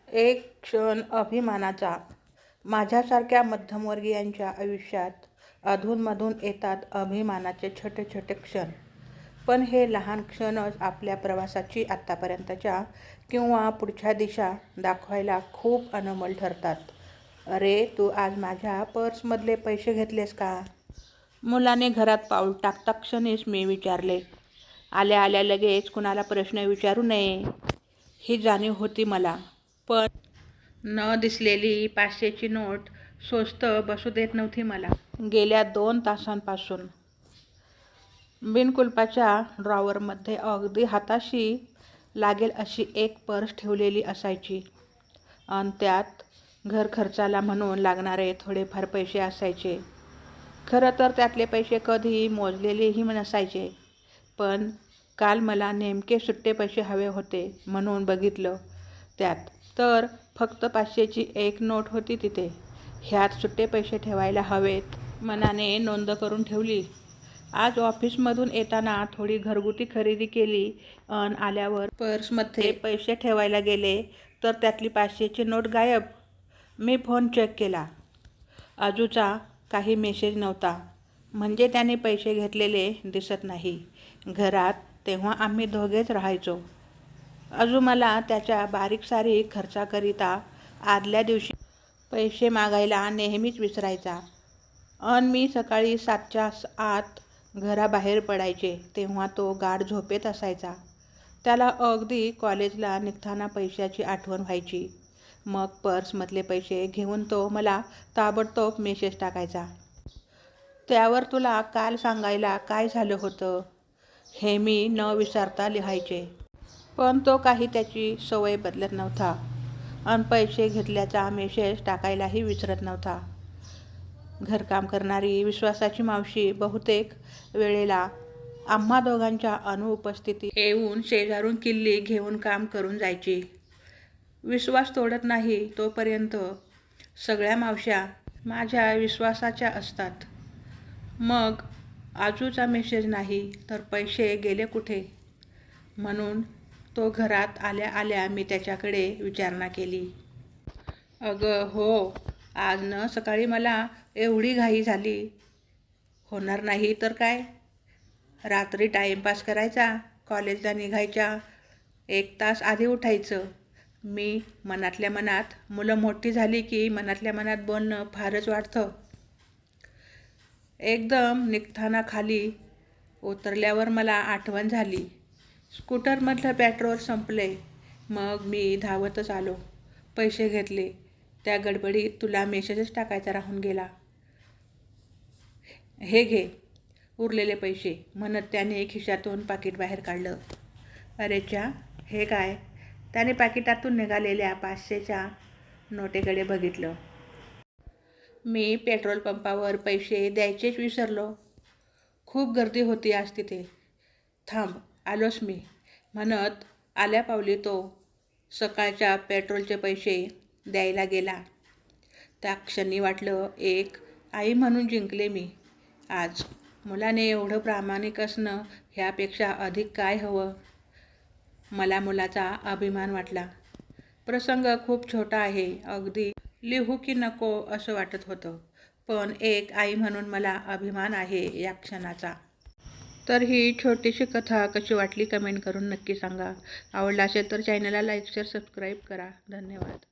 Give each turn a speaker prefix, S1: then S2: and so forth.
S1: एक क्षण अभिमानाचा. माझ्यासारख्या मध्यमवर्गीयांच्या आयुष्यात अधूनमधून येतात अभिमानाचे छोटे छोटे क्षण. पण हे लहान क्षणच आपल्या प्रवासाची आत्तापर्यंतच्या किंवा पुढच्या दिशा दाखवायला खूप अनमोल ठरतात. अरे, तू आज माझ्या पर्समधले पैसे घेतलेस का? मुलाने घरात पाऊल टाकता क्षणीच मी विचारले. आल्या आल्या लगेच कुणाला प्रश्न विचारू नये ही जाणीव होती मला. पण न दिसलेली 500ची नोट स्वस्त बसू देत नव्हती मला. गेल्या 2 तासांपासून बिनकुलपाच्या ड्रॉवरमध्ये अगदी हाताशी लागेल अशी एक पर्स ठेवलेली असायची आणि त्यात घर खर्चाला म्हणून लागणारे थोडेफार पैसे असायचे. खरं तर त्यातले पैसे कधी मोजलेलेही नसायचे. पण काल मला नेमके सुट्टे पैसे हवे होते म्हणून बघितलं. त्यात तर फक्त 500ची एक नोट होती तिथे. ह्यात सुट्टे पैसे ठेवायला हवेत मनाने नोंद करून ठेवली. आज ऑफिसमधून येताना थोडी घरगुती खरेदी केली अन आल्यावर पर्समध्ये पैसे ठेवायला गेले तर त्यातली 500ची नोट गायब. मी फोन चेक केला. आजूचा काही मेसेज नव्हता. म्हणजे त्याने पैसे घेतलेले दिसत नाही. घरात तेव्हा आम्ही दोघेच राहायचो. आजू मला त्याच्या बारीक-सारीक खर्चाकरिता आदल्या दिवशी पैसे मागायला नेहमीच विसरायचा. अन मी सकाळी 7च्या आत घराबाहेर पडायचे तेव्हा तो गाढ झोपेत असायचा. त्याला अगदी कॉलेजला निघताना पैशाची आठवण व्हायची. मग पर्समधले पैसे घेऊन तो मला ताबडतोब मेसेज टाकायचा. त्यावर तुला काल सांगायला काय झालं होतं हे मी न विसरता लिहायचे. पण तो काही त्याची सवय बदलत नव्हता अन पैसे घेतल्याचा मेसेज टाकायलाही विसरत नव्हता. घरकाम करणारी विश्वासाची मावशी बहुतेक वेळेला आम्हा दोघांच्या अनुपस्थितीत येऊन शेजारून किल्ली घेऊन काम करून जायची. विश्वास तोडत नाही तोपर्यंत सगळ्या मावश्या माझ्या विश्वासाच्या असतात. मग आजूचा मेसेज नाही तर पैसे गेले कुठे म्हणून तो घरात आल्या आल्या मी त्याच्याकडे विचारणा केली. अगं हो, आज न सकाळी मला एवढी घाई झाली. होणार नाही तर काय, रात्री टाईमपास करायचा, कॉलेजला निघायच्या 1 तास आधी उठायचं. मी मनातल्या मनात मुलं मोठी झाली की मनातल्या मनात बोलणं फारच वाटतं. एकदम निघताना खाली उतरल्यावर मला आठवण झाली. स्कूटरमधलं पेट्रोल संपले. मग मी धावतच आलो. पैसे घेतले. त्या गडबडीत तुला मेसेजच टाकायचा राहून गेला. हे घे उरलेले पैसे म्हणत त्याने खिशातून पाकीट बाहेर काढलं. अरे च्या, हे काय? त्याने पाकिटातून निघालेल्या 500च्या नोटेकडे बघितलं. मी पेट्रोल पंपावर पैसे द्यायचेच विसरलो. खूप गर्दी होती आज तिथे. थांब, आलोच मी म्हणत आल्या पावली तो सकाळच्या पेट्रोलचे पैसे द्यायला गेला. त्या क्षणी वाटलं एक आई म्हणून जिंकले मी आज. मुलाने एवढं प्रामाणिक असणं ह्यापेक्षा अधिक काय हवं. मला मुलाचा अभिमान वाटला. प्रसंग खूप छोटा आहे. अगदी लिहू की नको असं वाटत होतं. पण एक आई म्हणून मला अभिमान आहे या क्षणाचा. तर ही छोटीशी कथा कशी वाटली कमेंट करून नक्की सांगा. आवडला असेल तर चॅनलला लाईक शेअर सबस्क्राईब करा. धन्यवाद.